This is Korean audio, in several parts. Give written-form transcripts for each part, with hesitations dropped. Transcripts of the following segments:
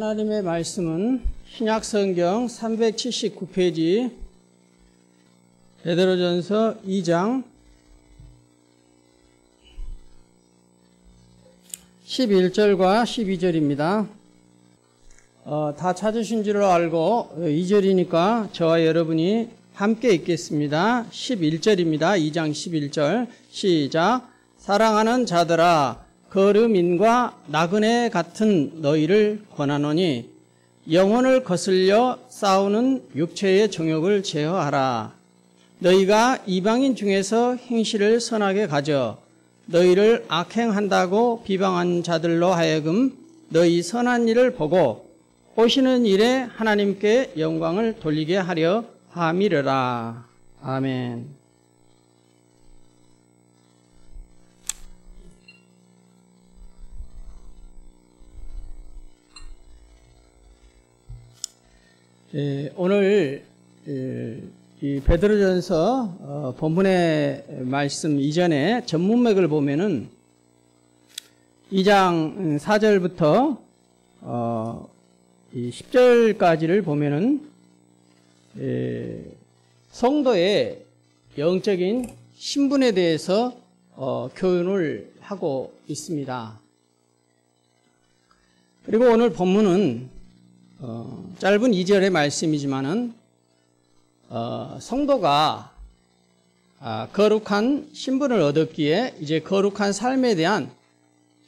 하나님의 말씀은 신약성경 379페이지 베드로전서 2장 11절과 12절입니다. 다 찾으신 줄 알고 2절이니까 저와 여러분이 함께 읽겠습니다. 11절입니다. 2장 11절 시작. 사랑하는 자들아, 거름인과 나그네 같은 너희를 권하노니 영혼을 거슬려 싸우는 육체의 정욕을 제어하라. 너희가 이방인 중에서 행실을 선하게 가져 너희를 악행한다고 비방한 자들로 하여금 너희 선한 일을 보고 오시는 일에 하나님께 영광을 돌리게 하려 함이르라. 아멘. 오늘 이 베드로전서 본문의 말씀 이전에 전문맥을 보면은 2장 4절부터 10절까지를 보면은 성도의 영적인 신분에 대해서 교훈을 하고 있습니다. 그리고 오늘 본문은 짧은 2절의 말씀이지만은 성도가 거룩한 신분을 얻었기에 이제 거룩한 삶에 대한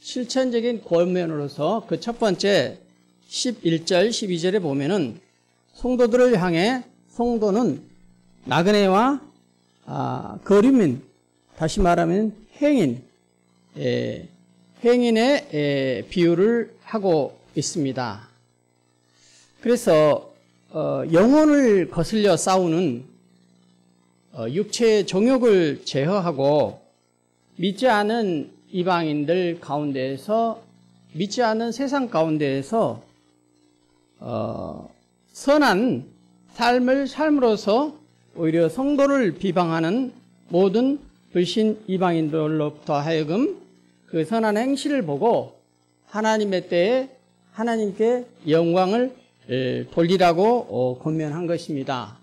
실천적인 권면으로서 그 첫 번째 11절, 12절에 보면은 성도들을 향해 성도는 나그네와 거름인, 다시 말하면 행인의 비유를 하고 있습니다. 그래서 영혼을 거슬려 싸우는 육체의 정욕을 제어하고 믿지 않은 이방인들 가운데에서, 믿지 않는 세상 가운데에서 선한 삶을 삶으로써 오히려 성도를 비방하는 모든 불신 이방인들로부터 하여금 그 선한 행실을 보고 하나님의 때에 하나님께 영광을 돌리라고 권면한 것입니다.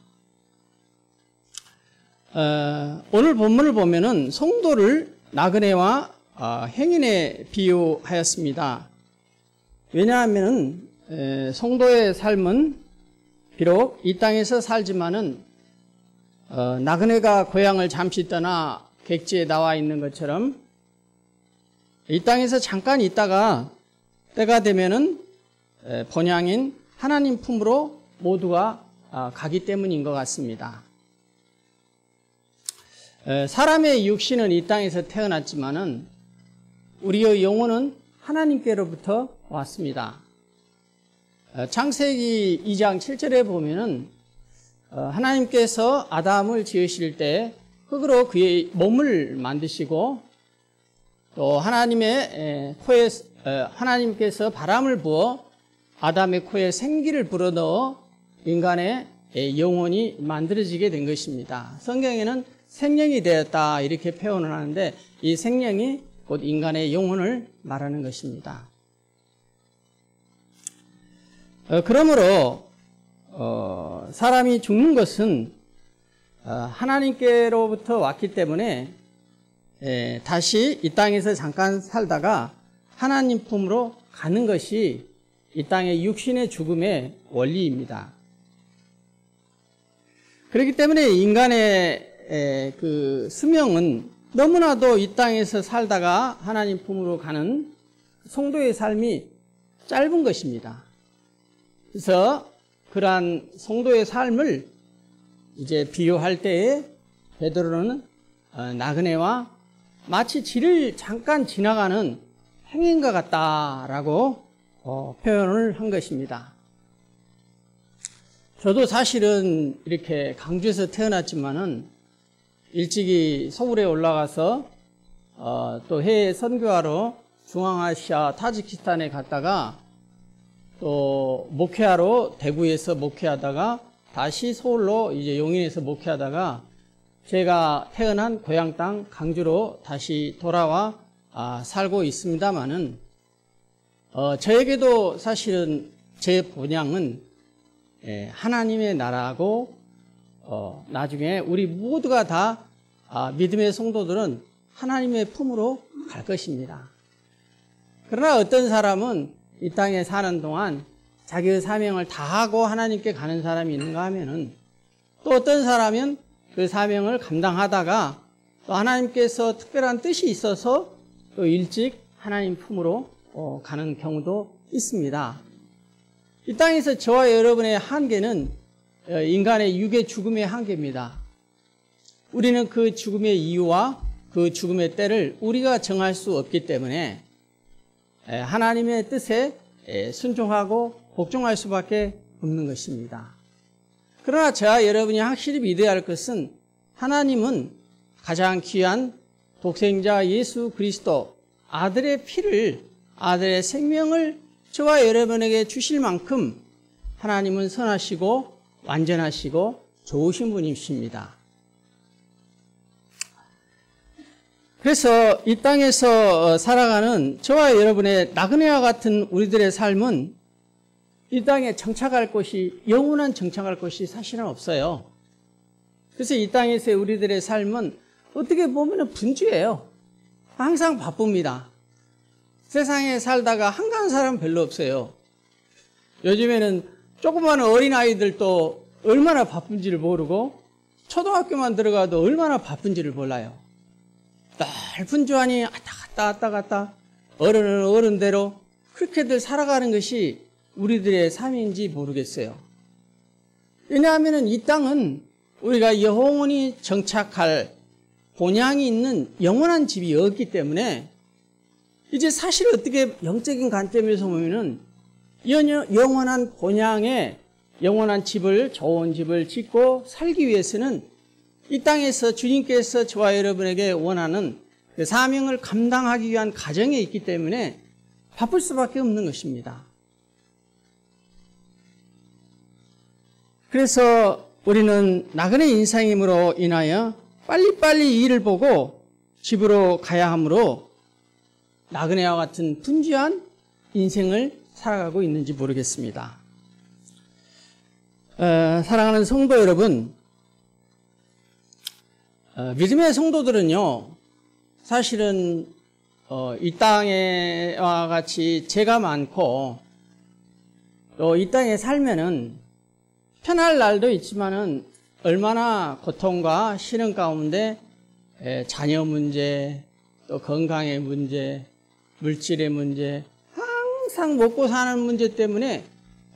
오늘 본문을 보면은 성도를 나그네와 행인에 비유하였습니다. 왜냐하면은 성도의 삶은 비록 이 땅에서 살지만은 나그네가 고향을 잠시 떠나 객지에 나와 있는 것처럼 이 땅에서 잠깐 있다가 때가 되면은 본향인 하나님 품으로 모두가 가기 때문인 것 같습니다. 사람의 육신은 이 땅에서 태어났지만은 우리의 영혼은 하나님께로부터 왔습니다. 창세기 2장 7절에 보면은 하나님께서 아담을 지으실 때 흙으로 그의 몸을 만드시고 또 하나님께서 바람을 부어 아담의 코에 생기를 불어넣어 인간의 영혼이 만들어지게 된 것입니다. 성경에는 생명이 되었다 이렇게 표현을 하는데 이 생명이 곧 인간의 영혼을 말하는 것입니다. 그러므로 사람이 죽는 것은 하나님께로부터 왔기 때문에 다시 이 땅에서 잠깐 살다가 하나님 품으로 가는 것이 이 땅의 육신의 죽음의 원리입니다. 그렇기 때문에 인간의 그 수명은 너무나도 이 땅에서 살다가 하나님 품으로 가는 성도의 삶이 짧은 것입니다. 그래서 그러한 성도의 삶을 이제 비유할 때에 베드로는 나그네와 마치 길을 잠깐 지나가는 행인과 같다라고 표현을 한 것입니다. 저도 사실은 이렇게 강주에서 태어났지만은 일찍이 서울에 올라가서 또 해외 선교하러 중앙아시아 타지키스탄에 갔다가 또 목회하러 대구에서 목회하다가 다시 서울로 이제 용인에서 목회하다가 제가 태어난 고향 땅 강주로 다시 돌아와 살고 있습니다만은 저에게도 사실은 제 본향은 하나님의 나라고 나중에 우리 모두가 다 믿음의 성도들은 하나님의 품으로 갈 것입니다. 그러나 어떤 사람은 이 땅에 사는 동안 자기의 사명을 다하고 하나님께 가는 사람이 있는가 하면은, 또 어떤 사람은 그 사명을 감당하다가 또 하나님께서 특별한 뜻이 있어서 또 일찍 하나님 품으로 가는 경우도 있습니다. 이 땅에서 저와 여러분의 한계는 인간의 육의 죽음의 한계입니다. 우리는 그 죽음의 이유와 그 죽음의 때를 우리가 정할 수 없기 때문에 하나님의 뜻에 순종하고 복종할 수밖에 없는 것입니다. 그러나 저와 여러분이 확실히 믿어야 할 것은, 하나님은 가장 귀한 독생자 예수 그리스도 아들의 피를, 아들의 생명을 저와 여러분에게 주실 만큼 하나님은 선하시고 완전하시고 좋으신 분이십니다. 그래서 이 땅에서 살아가는 저와 여러분의 나그네와 같은 우리들의 삶은 이 땅에 정착할 곳이, 영원한 정착할 곳이 사실은 없어요. 그래서 이 땅에서의 우리들의 삶은 어떻게 보면 분주해요. 항상 바쁩니다. 세상에 살다가 한가한 사람은 별로 없어요. 요즘에는 조그마한 어린아이들도 얼마나 바쁜지를 모르고 초등학교만 들어가도 얼마나 바쁜지를 몰라요. 늘 분주하니 왔다 갔다 어른은 어른대로 그렇게들 살아가는 것이 우리들의 삶인지 모르겠어요. 왜냐하면 이 땅은 우리가 영원히 정착할 본향이 있는 영원한 집이 없기 때문에, 이제 사실 어떻게 영적인 관점에서 보면은 영원한 본향에 영원한 집을, 좋은 집을 짓고 살기 위해서는 이 땅에서 주님께서 저와 여러분에게 원하는 그 사명을 감당하기 위한 과정에 있기 때문에 바쁠 수밖에 없는 것입니다. 그래서 우리는 나그네 인생임으로 인하여 빨리빨리 일을 보고 집으로 가야 하므로 나그네와 같은 분주한 인생을 살아가고 있는지 모르겠습니다. 사랑하는 성도 여러분, 믿음의 성도들은요, 사실은 이 땅에와 같이 죄가 많고 또 이 땅에 살면은 편할 날도 있지만은 얼마나 고통과 시련 가운데 자녀 문제, 또 건강의 문제, 물질의 문제, 항상 먹고 사는 문제 때문에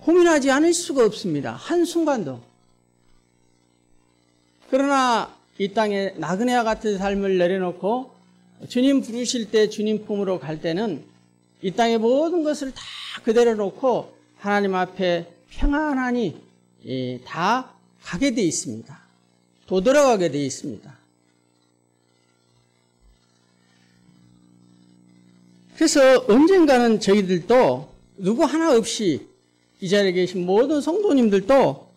고민하지 않을 수가 없습니다. 한순간도. 그러나 이 땅에 나그네와 같은 삶을 내려놓고 주님 부르실 때 주님 품으로 갈 때는 이 땅의 모든 것을 다 그대로 놓고 하나님 앞에 평안하니 다 가게 돼 있습니다. 도돌아가게 돼 있습니다. 그래서 언젠가는 저희들도 누구 하나 없이 이 자리에 계신 모든 성도님들도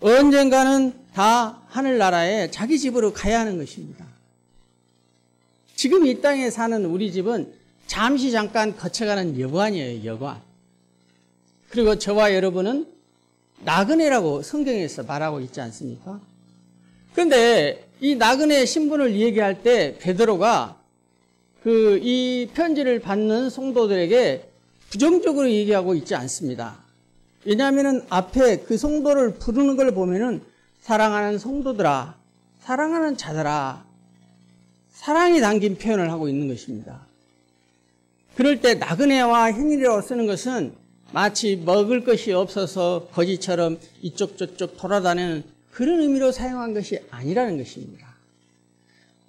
언젠가는 다 하늘나라에 자기 집으로 가야 하는 것입니다. 지금 이 땅에 사는 우리 집은 잠시 잠깐 거쳐가는 여관이에요, 여관. 그리고 저와 여러분은 나그네라고 성경에서 말하고 있지 않습니까? 그런데 이 나그네 신분을 얘기할 때 베드로가 이 편지를 받는 성도들에게 부정적으로 얘기하고 있지 않습니다. 왜냐하면 앞에 그 성도를 부르는 걸 보면은 사랑하는 성도들아, 사랑하는 자들아, 사랑이 담긴 표현을 하고 있는 것입니다. 그럴 때 나그네와 행인이라고 쓰는 것은 마치 먹을 것이 없어서 거지처럼 이쪽 저쪽 돌아다니는 그런 의미로 사용한 것이 아니라는 것입니다.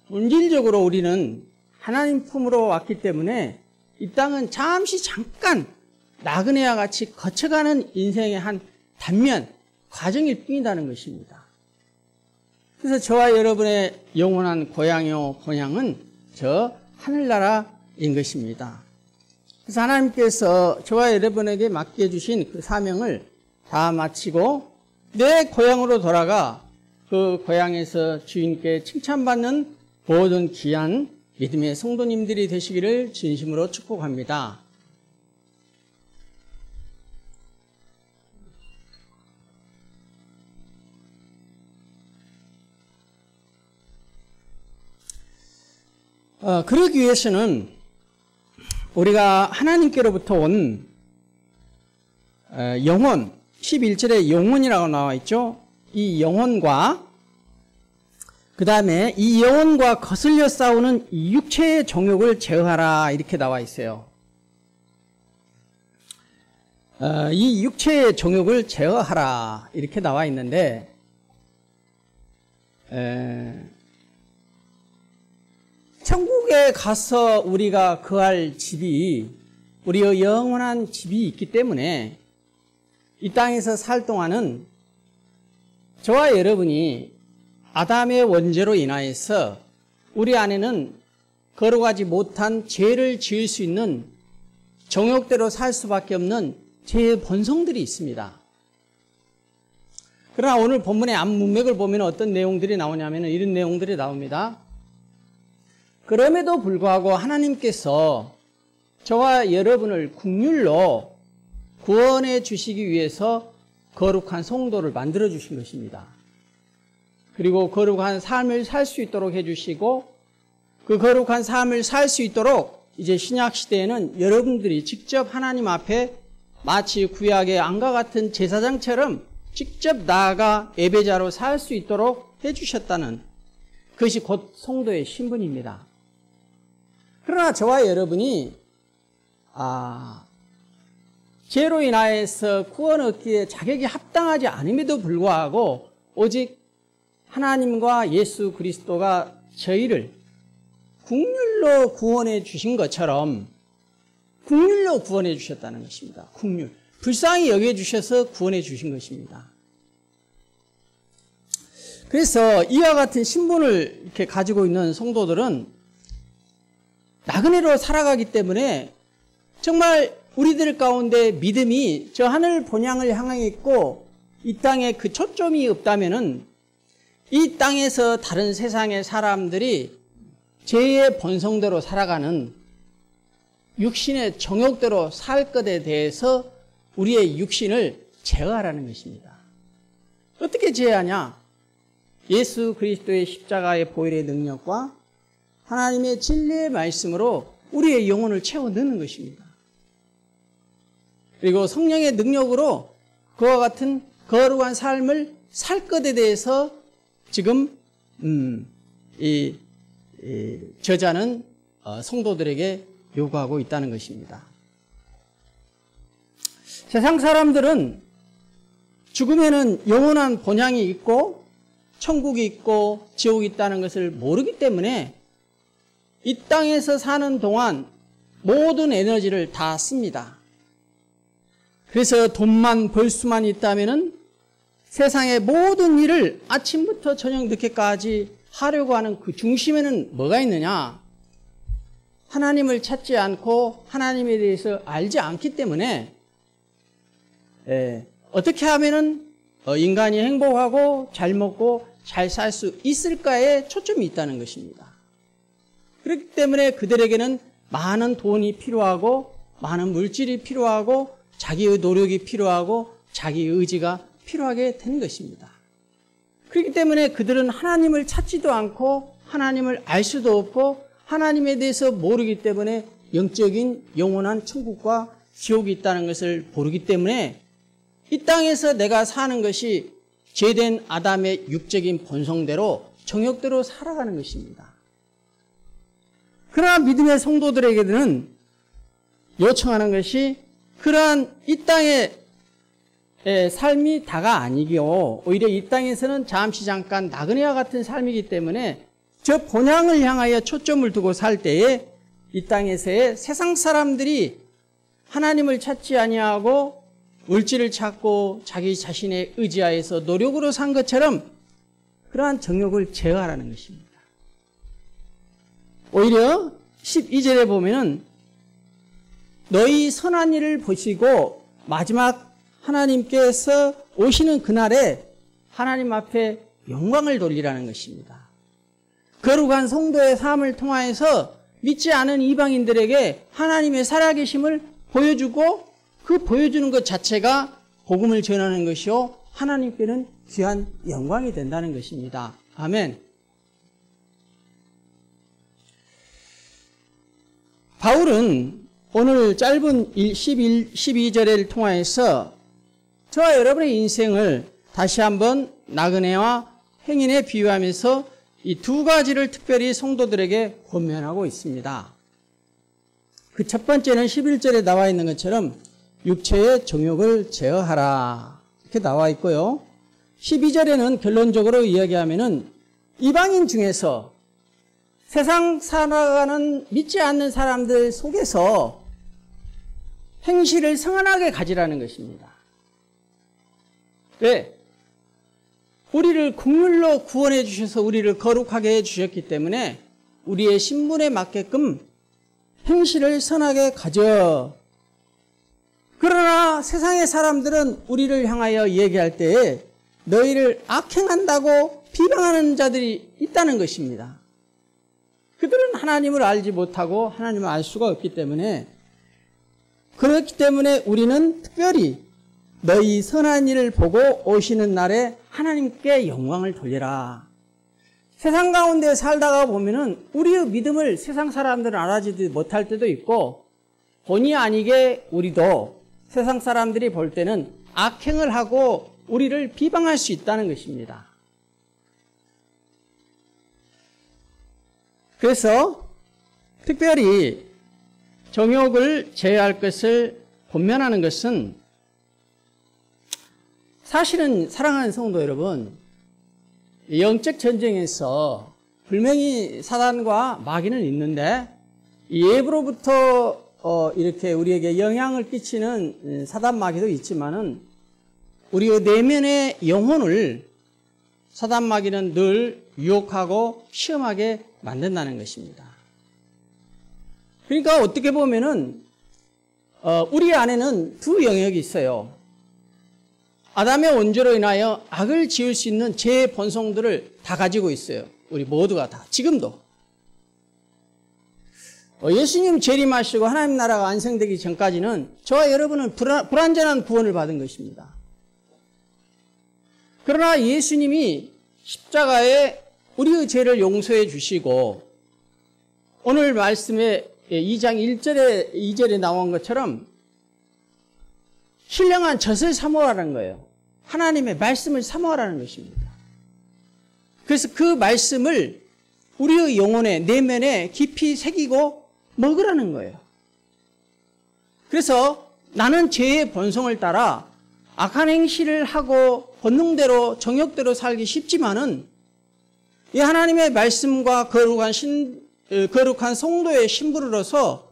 본질적으로 우리는 하나님 품으로 왔기 때문에 이 땅은 잠시 잠깐 나그네와 같이 거쳐가는 인생의 한 단면, 과정일 뿐이라는 것입니다. 그래서 저와 여러분의 영원한 고향이요 본향은 저 하늘나라인 것입니다. 그래서 하나님께서 저와 여러분에게 맡겨주신 그 사명을 다 마치고 내 고향으로 돌아가 그 고향에서 주인께 칭찬받는 모든 귀한 믿음의 성도님들이 되시기를 진심으로 축복합니다. 그러기 위해서는 우리가 하나님께로부터 온 영혼, 11절에 영혼이라고 나와 있죠. 이 영혼과 그 다음에 이 영혼과 거슬려 싸우는 이 육체의 정욕을 제어하라 이렇게 나와 있어요. 이 육체의 정욕을 제어하라 이렇게 나와 있는데 천국에 가서 우리가 거할 집이 우리의 영원한 집이 있기 때문에 이 땅에서 살 동안은 저와 여러분이 아담의 원죄로 인하여서 우리 안에는 거룩하지 못한 죄를 지을 수 있는 정욕대로 살 수밖에 없는 죄의 본성들이 있습니다. 그러나 오늘 본문의 앞문맥을 보면 어떤 내용들이 나오냐면 이런 내용들이 나옵니다. 그럼에도 불구하고 하나님께서 저와 여러분을 국률로 구원해 주시기 위해서 거룩한 성도를 만들어 주신 것입니다. 그리고 거룩한 삶을 살 수 있도록 해주시고 그 거룩한 삶을 살 수 있도록 이제 신약 시대에는 여러분들이 직접 하나님 앞에 마치 구약의 안과 같은 제사장처럼 직접 나아가 예배자로 살 수 있도록 해주셨다는 그것이 곧 성도의 신분입니다. 그러나 저와 여러분이 죄로 인하여서 구원 얻기에 자격이 합당하지 않음에도 불구하고 오직 하나님과 예수 그리스도가 저희를 국률로 구원해 주신 것처럼 국률로 구원해 주셨다는 것입니다. 국률. 불쌍히 여겨 주셔서 구원해 주신 것입니다. 그래서 이와 같은 신분을 이렇게 가지고 있는 성도들은 나그네로 살아가기 때문에 정말 우리들 가운데 믿음이 저 하늘 본향을 향해 있고 이 땅에 그 초점이 없다면은 이 땅에서 다른 세상의 사람들이 죄의 본성대로 살아가는 육신의 정욕대로 살 것에 대해서 우리의 육신을 제어하라는 것입니다. 어떻게 제어하냐? 예수 그리스도의 십자가의 보혈의 능력과 하나님의 진리의 말씀으로 우리의 영혼을 채워 넣는 것입니다. 그리고 성령의 능력으로 그와 같은 거룩한 삶을 살 것에 대해서 지금 저자는 성도들에게 요구하고 있다는 것입니다. 세상 사람들은 죽음에는 영원한 본향이 있고 천국이 있고 지옥이 있다는 것을 모르기 때문에 이 땅에서 사는 동안 모든 에너지를 다 씁니다. 그래서 돈만 벌 수만 있다면은 세상의 모든 일을 아침부터 저녁 늦게까지 하려고 하는 그 중심에는 뭐가 있느냐? 하나님을 찾지 않고 하나님에 대해서 알지 않기 때문에 어떻게 하면은 인간이 행복하고 잘 먹고 잘 살 수 있을까에 초점이 있다는 것입니다. 그렇기 때문에 그들에게는 많은 돈이 필요하고 많은 물질이 필요하고 자기의 노력이 필요하고 자기의 의지가 필요하게 되는 것입니다. 그렇기 때문에 그들은 하나님을 찾지도 않고 하나님을 알 수도 없고 하나님에 대해서 모르기 때문에 영적인 영원한 천국과 지옥이 있다는 것을 모르기 때문에 이 땅에서 내가 사는 것이 죄된 아담의 육적인 본성대로 정욕대로 살아가는 것입니다. 그러나 믿음의 성도들에게는 요청하는 것이 그러한 이 땅의 삶이 다가 아니고 오히려 이 땅에서는 잠시 잠깐 나그네와 같은 삶이기 때문에 저 본향을 향하여 초점을 두고 살 때에 이 땅에서의 세상 사람들이 하나님을 찾지 아니하고 물질을 찾고 자기 자신의 의지하에서 노력으로 산 것처럼 그러한 정욕을 제어하라는 것입니다. 오히려 12절에 보면은 너희 선한 일을 보시고 마지막 하나님께서 오시는 그날에 하나님 앞에 영광을 돌리라는 것입니다. 거룩한 성도의 삶을 통하여서 믿지 않은 이방인들에게 하나님의 살아계심을 보여주고 그 보여주는 것 자체가 복음을 전하는 것이요 하나님께는 귀한 영광이 된다는 것입니다. 아멘. 바울은 오늘 짧은 12절을 통하여서 저와 여러분의 인생을 다시 한번 나그네와 행인에 비유하면서 이 두 가지를 특별히 성도들에게 권면하고 있습니다. 그 첫 번째는 11절에 나와 있는 것처럼 육체의 정욕을 제어하라 이렇게 나와 있고요. 12절에는 결론적으로 이야기하면은 이방인 중에서 세상 살아가는 믿지 않는 사람들 속에서 행실을 성안하게 가지라는 것입니다. 왜? 우리를 국률로 구원해 주셔서 우리를 거룩하게 해 주셨기 때문에 우리의 신분에 맞게끔 행실을 선하게 가져. 그러나 세상의 사람들은 우리를 향하여 얘기할 때에 너희를 악행한다고 비방하는 자들이 있다는 것입니다. 그들은 하나님을 알지 못하고 하나님을 알 수가 없기 때문에, 그렇기 때문에 우리는 특별히 너희 선한 일을 보고 오시는 날에 하나님께 영광을 돌려라. 세상 가운데 살다가 보면은 우리의 믿음을 세상 사람들은 알아주지 못할 때도 있고, 본의 아니게 우리도 세상 사람들이 볼 때는 악행을 하고 우리를 비방할 수 있다는 것입니다. 그래서 특별히 정욕을 제어할 것을 권면하는 것은, 사실은 사랑하는 성도 여러분, 영적 전쟁에서 분명히 사단과 마귀는 있는데 이 외부로부터 이렇게 우리에게 영향을 끼치는 사단 마귀도 있지만은 우리의 내면의 영혼을 사단 마귀는 늘 유혹하고 시험하게 만든다는 것입니다. 그러니까 어떻게 보면은 우리 안에는 두 영역이 있어요. 아담의 원죄로 인하여 악을 지을 수 있는 제 본성들을 다 가지고 있어요. 우리 모두가 다. 지금도. 예수님 재림하시고 하나님 나라가 완성되기 전까지는 저와 여러분은 불완전한 구원을 받은 것입니다. 그러나 예수님이 십자가에 우리의 죄를 용서해 주시고, 오늘 말씀에 2장 2절에 나온 것처럼 신령한 젖을 사모하라는 거예요. 하나님의 말씀을 사모하라는 것입니다. 그래서 그 말씀을 우리의 영혼에, 내면에 깊이 새기고 먹으라는 거예요. 그래서 나는 죄의 본성을 따라 악한 행실을 하고 본능대로 정욕대로 살기 쉽지만은 이 하나님의 말씀과 거룩한 성도의 신부로서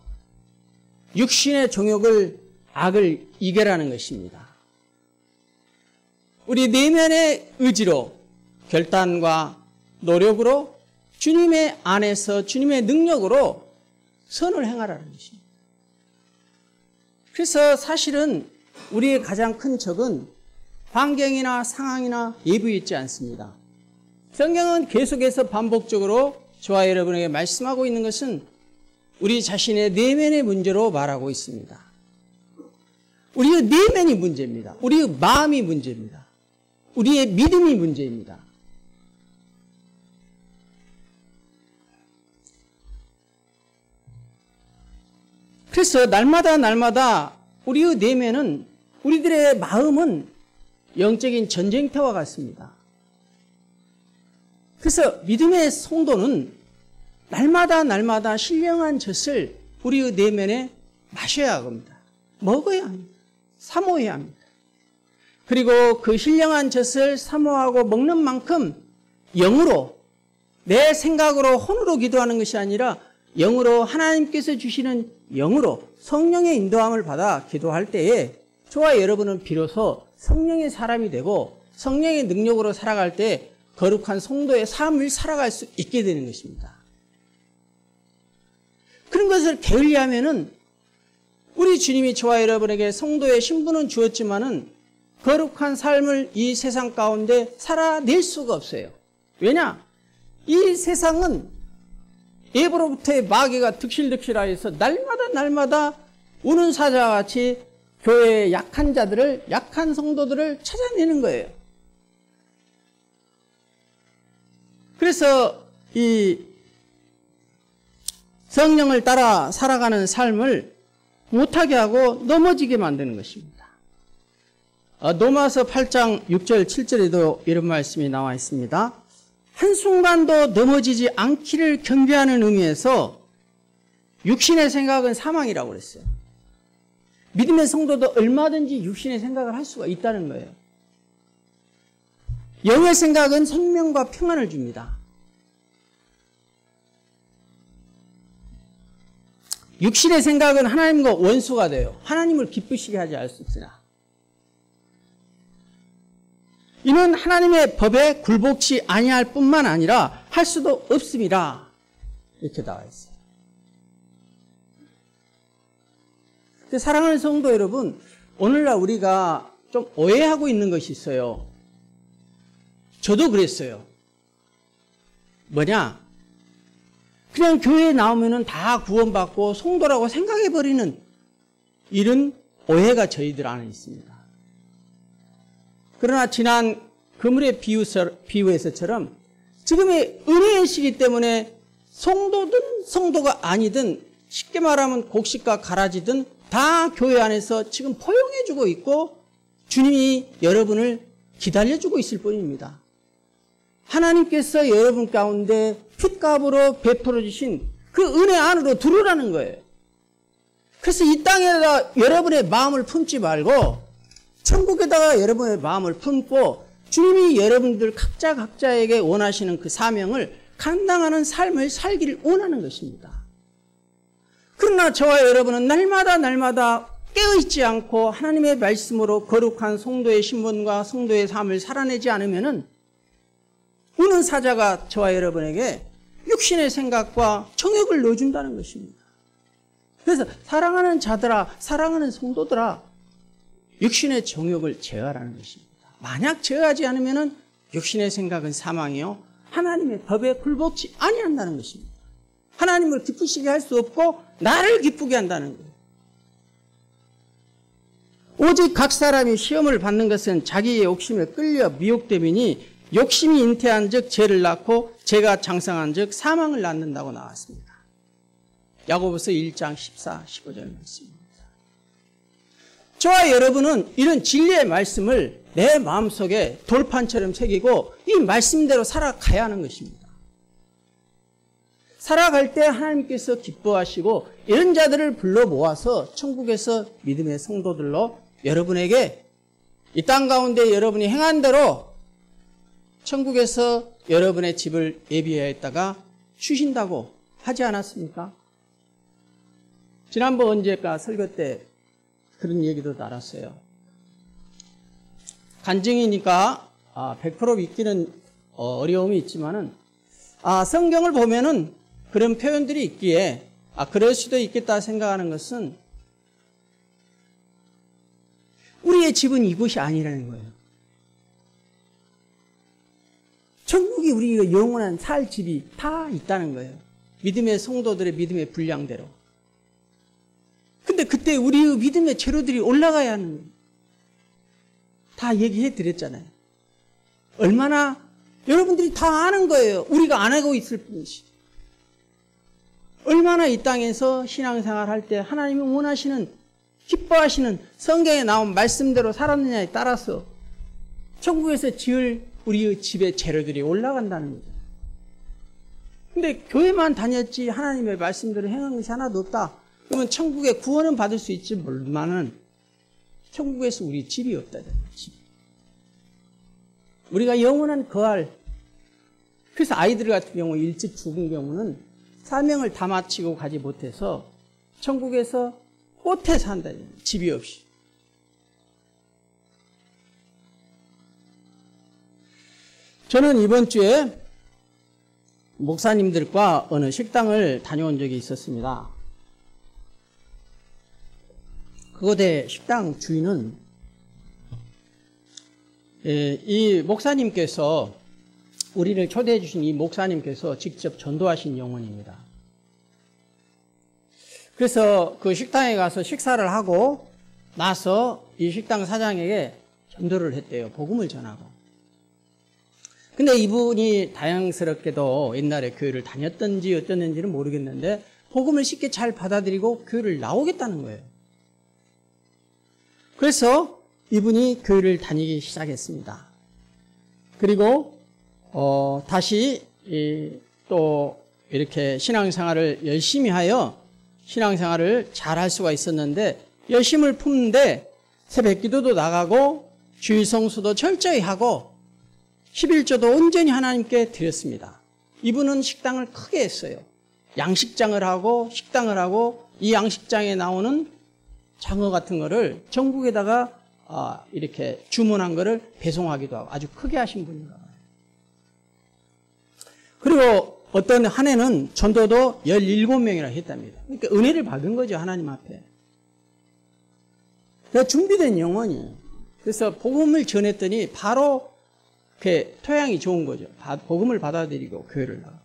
육신의 정욕을, 악을 이겨라는 것입니다. 우리 내면의 의지로, 결단과 노력으로 주님의 안에서 주님의 능력으로 선을 행하라는 것입니다. 그래서 사실은 우리의 가장 큰 적은 환경이나 상황이나 예부에 있지 않습니다. 성경은 계속해서 반복적으로 저와 여러분에게 말씀하고 있는 것은 우리 자신의 내면의 문제로 말하고 있습니다. 우리의 내면이 문제입니다. 우리의 마음이 문제입니다. 우리의 믿음이 문제입니다. 그래서 날마다 우리의 내면은, 우리들의 마음은 영적인 전쟁터와 같습니다. 그래서 믿음의 성도는 날마다 신령한 젖을 우리의 내면에 마셔야 합니다. 먹어야 합니다. 사모해야 합니다. 그리고 그 신령한 젖을 사모하고 먹는 만큼 영으로, 내 생각으로 혼으로 기도하는 것이 아니라 영으로, 하나님께서 주시는 영으로 성령의 인도함을 받아 기도할 때에 저와 여러분은 비로소 성령의 사람이 되고 성령의 능력으로 살아갈 때 거룩한 성도의 삶을 살아갈 수 있게 되는 것입니다. 그런 것을 게을리하면은 우리 주님이 저와 여러분에게 성도의 신분은 주었지만은 거룩한 삶을 이 세상 가운데 살아낼 수가 없어요. 왜냐? 이 세상은 예부로부터의 마귀가 득실득실하여서 날마다 우는 사자와 같이 교회의 약한 자들을, 약한 성도들을 찾아내는 거예요. 그래서 이 성령을 따라 살아가는 삶을 못하게 하고 넘어지게 만드는 것입니다. 로마서 8장 6절 7절에도 이런 말씀이 나와 있습니다. 한순간도 넘어지지 않기를 경배하는 의미에서 육신의 생각은 사망이라고 그랬어요. 믿음의 성도도 얼마든지 육신의 생각을 할 수가 있다는 거예요. 영의 생각은 생명과 평안을 줍니다. 육신의 생각은 하나님과 원수가 돼요. 하나님을 기쁘시게 하지 않을 수 있으나. 이는 하나님의 법에 굴복치 아니할 뿐만 아니라 할 수도 없습니다. 이렇게 나와 있어요. 사랑하는 성도 여러분, 오늘날 우리가 좀 오해하고 있는 것이 있어요. 저도 그랬어요. 뭐냐? 그냥 교회에 나오면은 다 구원받고 성도라고 생각해버리는 이런 오해가 저희들 안에 있습니다. 그러나 지난 그물의 비유에서처럼 지금의 은혜의 시기 때문에 성도든 성도가 아니든 쉽게 말하면 곡식과 가라지든 다 교회 안에서 지금 포용해주고 있고 주님이 여러분을 기다려주고 있을 뿐입니다. 하나님께서 여러분 가운데 핏값으로 베풀어 주신 그 은혜 안으로 들어오라는 거예요. 그래서 이 땅에다 여러분의 마음을 품지 말고 천국에다가 여러분의 마음을 품고 주님이 여러분들 각자에게 원하시는 그 사명을 감당하는 삶을 살기를 원하는 것입니다. 그러나 저와 여러분은 날마다 깨어있지 않고 하나님의 말씀으로 거룩한 성도의 신분과 성도의 삶을 살아내지 않으면은 우는 사자가 저와 여러분에게 육신의 생각과 정욕을 넣어준다는 것입니다. 그래서 사랑하는 자들아, 사랑하는 성도들아, 육신의 정욕을 제어하라는 것입니다. 만약 제어하지 않으면 육신의 생각은 사망이요 하나님의 법에 굴복치 아니한다는 것입니다. 하나님을 기쁘시게 할 수 없고 나를 기쁘게 한다는 거예요. 오직 각 사람이 시험을 받는 것은 자기의 욕심에 끌려 미혹됨이니 욕심이 잉태한 즉 죄를 낳고 죄가 장성한 즉 사망을 낳는다고 나왔습니다. 야고보서 1장 14, 15절 말씀입니다. 저와 여러분은 이런 진리의 말씀을 내 마음속에 돌판처럼 새기고 이 말씀대로 살아가야 하는 것입니다. 살아갈 때 하나님께서 기뻐하시고 이런 자들을 불러 모아서 천국에서 믿음의 성도들로 여러분에게 이 땅 가운데 여러분이 행한 대로 천국에서 여러분의 집을 예비하였다가 주신다고 하지 않았습니까? 지난번 언제까 설교 때 그런 얘기도 나눴어요. 간증이니까 100% 믿기는 어려움이 있지만은 성경을 보면은 그런 표현들이 있기에 그럴 수도 있겠다 생각하는 것은 우리의 집은 이곳이 아니라는 거예요. 천국이 우리가 영원한 살 집이 다 있다는 거예요. 믿음의 성도들의 믿음의 분량대로. 근데 그때 우리의 믿음의 재료들이 올라가야 하는 거예요. 다 얘기해 드렸잖아요. 얼마나 여러분들이 다 아는 거예요. 우리가 안 하고 있을 뿐이지. 얼마나 이 땅에서 신앙생활 할 때 하나님이 원하시는 기뻐하시는 성경에 나온 말씀대로 살았느냐에 따라서 천국에서 지을 우리의 집의 재료들이 올라간다는 거죠. 근데 교회만 다녔지 하나님의 말씀대로 행한 것이 하나도 없다. 그러면 천국에 구원은 받을 수 있지 몰라는 천국에서 우리 집이 없다는 집. 우리가 영원한 거할. 그래서 아이들 같은 경우 일찍 죽은 경우는 사명을 다 마치고 가지 못해서 천국에서 꽃에 산다. 집이 없이. 저는 이번 주에 목사님들과 어느 식당을 다녀온 적이 있었습니다. 그곳의 식당 주인은 이 목사님께서 우리를 초대해 주신 이 목사님께서 직접 전도하신 영혼입니다. 그래서 그 식당에 가서 식사를 하고 나서 이 식당 사장에게 전도를 했대요. 복음을 전하고. 근데 이분이 다행스럽게도 옛날에 교회를 다녔던지 어쩌는지는 모르겠는데 복음을 쉽게 잘 받아들이고 교회를 나오겠다는 거예요. 그래서 이분이 교회를 다니기 시작했습니다. 그리고 다시 또 이렇게 신앙생활을 열심히 하여 신앙생활을 잘 할 수가 있었는데, 열심을 품는데 새벽 기도도 나가고 주일 성수도 철저히 하고 11조도 온전히 하나님께 드렸습니다. 이분은 식당을 크게 했어요. 양식장을 하고 식당을 하고, 이 양식장에 나오는 장어 같은 거를 전국에다가 이렇게 주문한 거를 배송하기도 하고 아주 크게 하신 분인가 봐요. 그리고 어떤 한 해는 전도도 17명이나 했답니다. 그러니까 은혜를 받은 거죠, 하나님 앞에. 그러니까 준비된 영혼이에요. 그래서 복음을 전했더니 바로 그 토양이 좋은 거죠. 복음을 받아들이고 교회를 나가.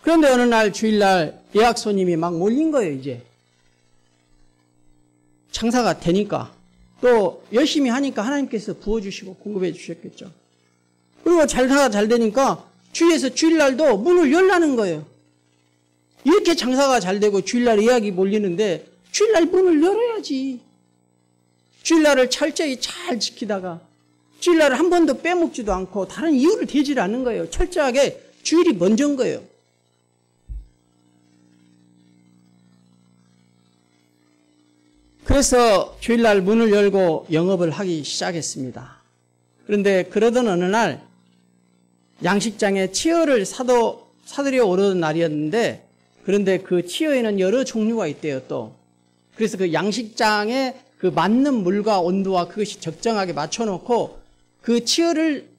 그런데 어느 날 주일날 예약 손님이 막 몰린 거예요, 이제. 장사가 되니까. 또 열심히 하니까 하나님께서 부어주시고 공급해 주셨겠죠. 그리고 장사가 잘 되니까 주위에서 주일날도 문을 열라는 거예요. 이렇게 장사가 잘 되고 주일날 예약이 몰리는데 주일날 문을 열어야지. 주일날을 철저히 잘 지키다가 주일날을 한 번도 빼먹지도 않고 다른 이유를 대지 않는 거예요. 철저하게 주일이 먼저인 거예요. 그래서 주일날 문을 열고 영업을 하기 시작했습니다. 그런데 그러던 어느 날 양식장에 치어를 사들여 오르는 날이었는데, 그런데 그 치어에는 여러 종류가 있대요, 또. 그래서 그 양식장에 그 맞는 물과 온도와 그것이 적정하게 맞춰놓고 그 치어를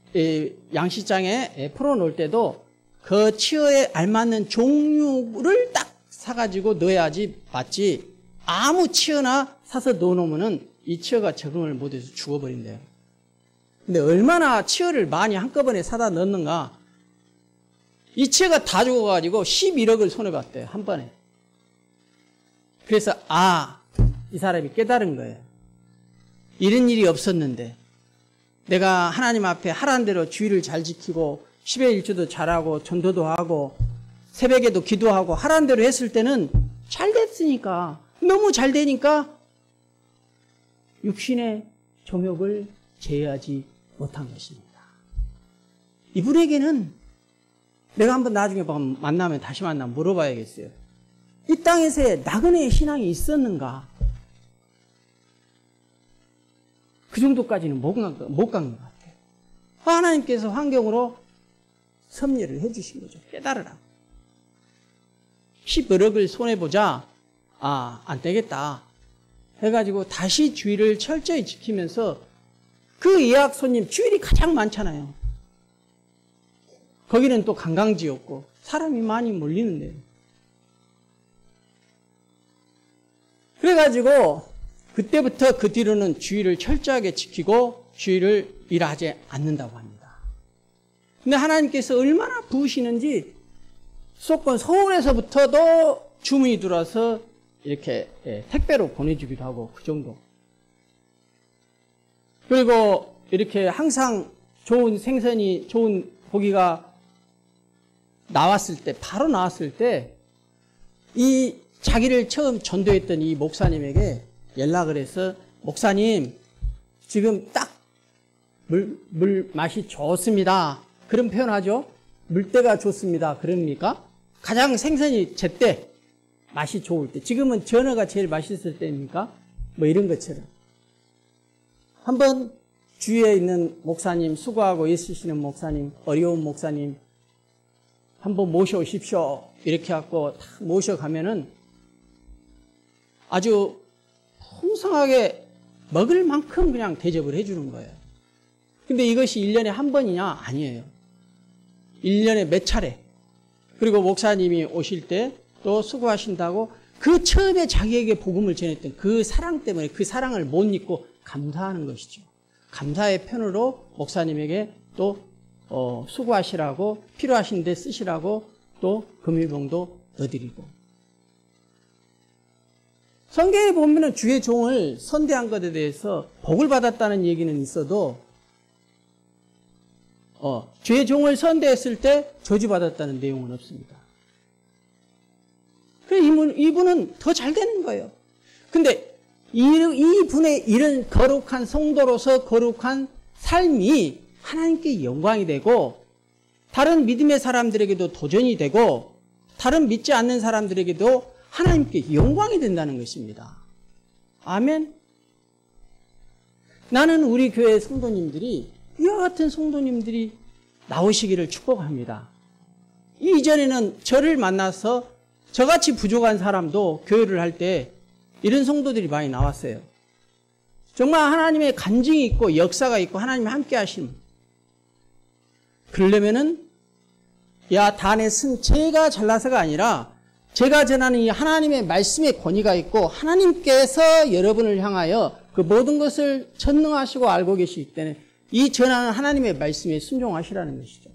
양식장에 풀어놓을 때도 그 치어에 알맞는 종류를 딱 사가지고 넣어야지 맞지, 아무 치어나 사서 넣어놓으면 이 치어가 적응을 못해서 죽어버린대요. 근데 얼마나 치어를 많이 한꺼번에 사다 넣는가. 이 치어가 다 죽어가지고 11억을 손해봤대요, 한 번에. 그래서 이 사람이 깨달은 거예요. 이런 일이 없었는데 내가 하나님 앞에 하라는 대로 주의를 잘 지키고 10의 1조도 잘하고 전도도 하고 새벽에도 기도하고 하라는 대로 했을 때는 잘 됐으니까, 너무 잘 되니까 육신의 정욕을 제어하지 못한 것입니다. 이분에게는 내가 한번 나중에 만나면 다시 만나면 물어봐야겠어요. 이 땅에서의 나그네의 신앙이 있었는가? 그 정도까지는 못 간 것 같아요. 하나님께서 환경으로 섭리를 해주신 거죠. 깨달으라고. 11억을 손해보자. 안 되겠다. 해가지고 다시 주의를 철저히 지키면서, 그 예약 손님 주일이 가장 많잖아요. 거기는 또 관광지였고 사람이 많이 몰리는데요. 그래가지고 그때부터 그 뒤로는 주의를 철저하게 지키고 주의를 일하지 않는다고 합니다. 근데 하나님께서 얼마나 부으시는지 수도권 서울에서부터도 주문이 들어와서 이렇게 택배로 보내주기도 하고 그 정도. 그리고 이렇게 항상 좋은 생선이, 좋은 고기가 나왔을 때, 바로 나왔을 때 이 자기를 처음 전도했던 이 목사님에게 연락을 해서, 목사님 지금 딱 물 맛이 좋습니다. 그런 표현하죠. 물때가 좋습니다. 그럽니까? 가장 생선이 제때, 맛이 좋을 때, 지금은 전어가 제일 맛있을 때입니까? 뭐 이런 것처럼. 한번 주위에 있는 목사님, 수고하고 애쓰시는 목사님, 어려운 목사님 한번 모셔오십시오. 이렇게 갖고 딱 모셔가면은 아주 풍성하게 먹을 만큼 그냥 대접을 해주는 거예요. 근데 이것이 1년에 한 번이냐? 아니에요. 1년에 몇 차례. 그리고 목사님이 오실 때 또 수고하신다고 그 처음에 자기에게 복음을 전했던 그 사랑 때문에 그 사랑을 못 잊고 감사하는 것이죠. 감사의 편으로 목사님에게 또 수고하시라고, 필요하신 데 쓰시라고 또 금일봉도 넣어드리고. 성경에 보면 주의 종을 선대한 것에 대해서 복을 받았다는 얘기는 있어도 주의 종을 선대했을 때 저주받았다는 내용은 없습니다. 그래, 이분은 더 잘 되는 거예요. 근데 이분의 이런 거룩한 성도로서 거룩한 삶이 하나님께 영광이 되고 다른 믿음의 사람들에게도 도전이 되고 다른 믿지 않는 사람들에게도 하나님께 영광이 된다는 것입니다. 아멘. 나는 우리 교회 성도님들이 이와 같은 성도님들이 나오시기를 축복합니다. 이전에는 저를 만나서 저같이 부족한 사람도 교회를 할 때 이런 성도들이 많이 나왔어요. 정말 하나님의 간증이 있고 역사가 있고 하나님이 함께 하심. 그러려면은 다내 쓴 제가 잘나서가 아니라 제가 전하는 이 하나님의 말씀의 권위가 있고 하나님께서 여러분을 향하여 그 모든 것을 전능하시고 알고 계시기 때문에 이 전하는 하나님의 말씀에 순종하시라는 것이죠.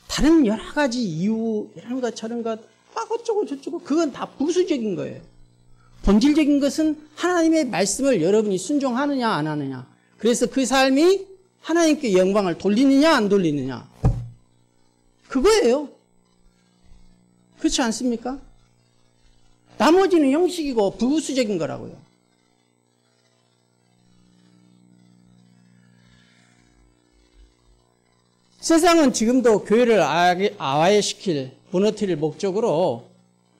다른 여러 가지 이유 이런 것 저런 것 막 어쩌고 저쩌고 그건 다 부수적인 거예요. 본질적인 것은 하나님의 말씀을 여러분이 순종하느냐 안 하느냐. 그래서 그 삶이 하나님께 영광을 돌리느냐 안 돌리느냐. 그거예요. 그렇지 않습니까? 나머지는 형식이고 부수적인 거라고요. 세상은 지금도 교회를 아화시킬 무너뜨릴 목적으로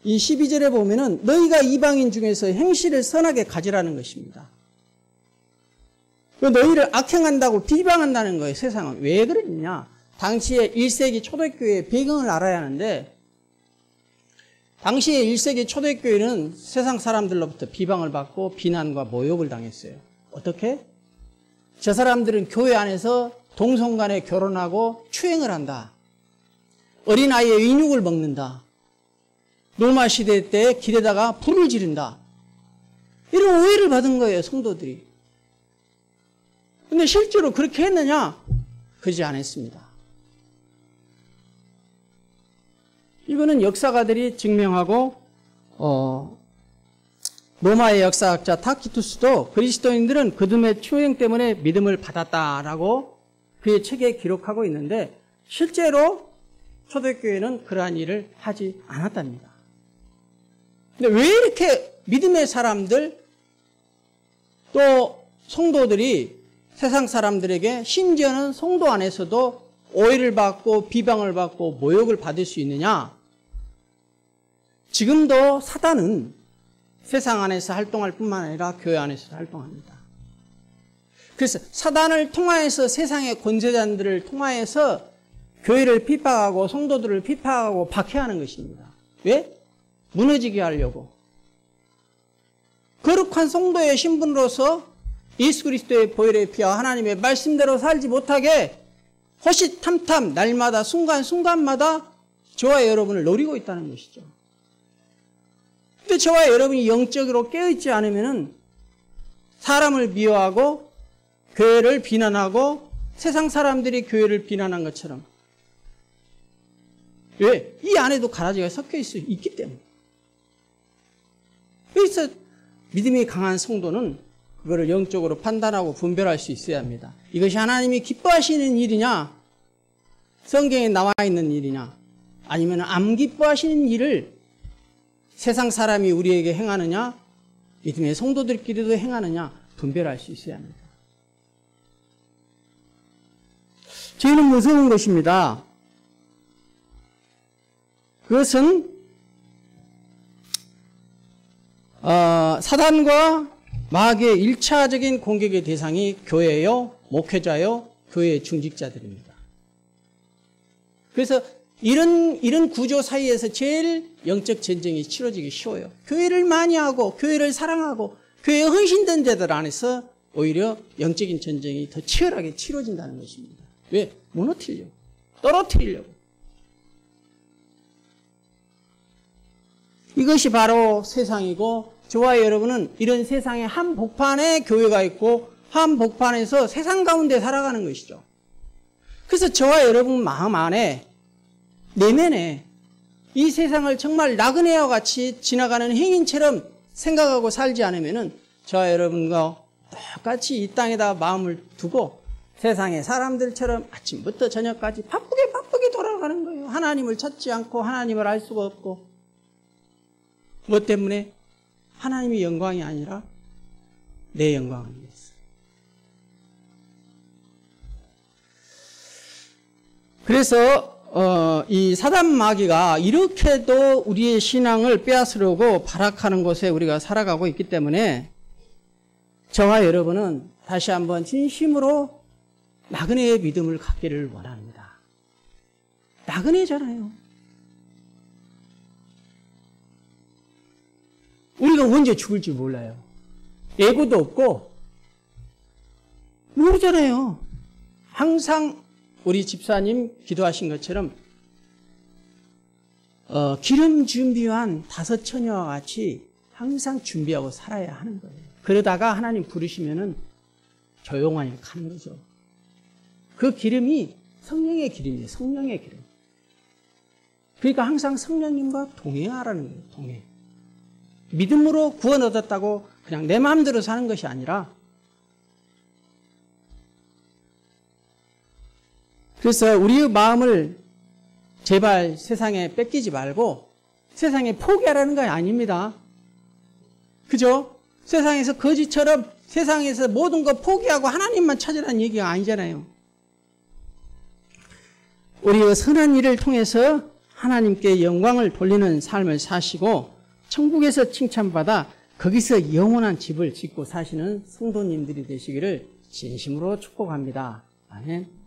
이 12절에 보면은 너희가 이방인 중에서 행실을 선하게 가지라는 것입니다. 너희를 악행한다고 비방한다는 거예요. 세상은. 왜 그러느냐. 당시에 1세기 초대교회의 배경을 알아야 하는데 당시에 1세기 초대교회는 세상 사람들로부터 비방을 받고 비난과 모욕을 당했어요. 어떻게? 저 사람들은 교회 안에서 동성간에 결혼하고 추행을 한다. 어린아이의 인육을 먹는다. 로마 시대 때 길에다가 불을 지른다. 이런 오해를 받은 거예요, 성도들이. 근데 실제로 그렇게 했느냐? 그러지 않았습니다. 이거는 역사가들이 증명하고 로마의 역사학자 타키투스도 그리스도인들은 그들의 추행 때문에 믿음을 받았다라고 그의 책에 기록하고 있는데 실제로 초대교회는 그러한 일을 하지 않았답니다. 근데 왜 이렇게 믿음의 사람들 또 성도들이 세상 사람들에게 심지어는 성도 안에서도 오해를 받고 비방을 받고 모욕을 받을 수 있느냐? 지금도 사단은 세상 안에서 활동할 뿐만 아니라 교회 안에서도 활동합니다. 그래서 사단을 통하여서 세상의 권세자들을 통하여서 교회를 핍박하고 성도들을 핍박하고 박해하는 것입니다. 왜? 무너지게 하려고. 거룩한 성도의 신분으로서 예수 그리스도의 보혈의 피와 하나님의 말씀대로 살지 못하게 호시탐탐 날마다 순간순간마다 저와 여러분을 노리고 있다는 것이죠. 근데 저와 여러분이 영적으로 깨어있지 않으면은 사람을 미워하고 교회를 비난하고 세상 사람들이 교회를 비난한 것처럼 왜? 이 안에도 가라지가 섞여 있기 때문에. 그래서 믿음이 강한 성도는 그거를 영적으로 판단하고 분별할 수 있어야 합니다. 이것이 하나님이 기뻐하시는 일이냐? 성경에 나와 있는 일이냐? 아니면 안 기뻐하시는 일을 세상 사람이 우리에게 행하느냐? 믿음의 성도들끼리도 행하느냐? 분별할 수 있어야 합니다. 죄는 무서운 것입니다. 그것은 사단과 마귀의 1차적인 공격의 대상이 교회요, 목회자요, 교회의 중직자들입니다. 그래서 이런 구조 사이에서 제일 영적 전쟁이 치러지기 쉬워요. 교회를 많이 하고 교회를 사랑하고 교회에 헌신된 자들 안에서 오히려 영적인 전쟁이 더 치열하게 치러진다는 것입니다. 왜? 무너뜨리려고, 떨어뜨리려고. 이것이 바로 세상이고 저와 여러분은 이런 세상의 한복판에 교회가 있고 한복판에서 세상 가운데 살아가는 것이죠. 그래서 저와 여러분 마음 안에 내면에 이 세상을 정말 나그네와 같이 지나가는 행인처럼 생각하고 살지 않으면은 저와 여러분과 똑같이 이 땅에다 마음을 두고 세상의 사람들처럼 아침부터 저녁까지 바쁘게 돌아가는 거예요. 하나님을 찾지 않고 하나님을 알 수가 없고 뭐 때문에? 하나님의 영광이 아니라 내 영광을 위해서. 그래서 이 사단 마귀가 이렇게도 우리의 신앙을 빼앗으려고 발악하는 곳에 우리가 살아가고 있기 때문에 저와 여러분은 다시 한번 진심으로 나그네의 믿음을 갖기를 원합니다. 나그네잖아요. 우리가 언제 죽을지 몰라요. 예고도 없고 모르잖아요. 항상 우리 집사님 기도하신 것처럼 기름 준비한 5 처녀와 같이 항상 준비하고 살아야 하는 거예요. 그러다가 하나님 부르시면은 조용하게 가는 거죠. 그 기름이 성령의 기름이에요. 성령의 기름. 그러니까 항상 성령님과 동행하라는 거예요. 동행. 믿음으로 구원 얻었다고 그냥 내 마음대로 사는 것이 아니라, 그래서 우리의 마음을 제발 세상에 뺏기지 말고 세상에 포기하라는 거 아닙니다. 그죠? 세상에서 거지처럼 세상에서 모든 거 포기하고 하나님만 찾으라는 얘기가 아니잖아요. 우리의 선한 일을 통해서 하나님께 영광을 돌리는 삶을 사시고 천국에서 칭찬받아 거기서 영원한 집을 짓고 사시는 성도님들이 되시기를 진심으로 축복합니다. 아멘.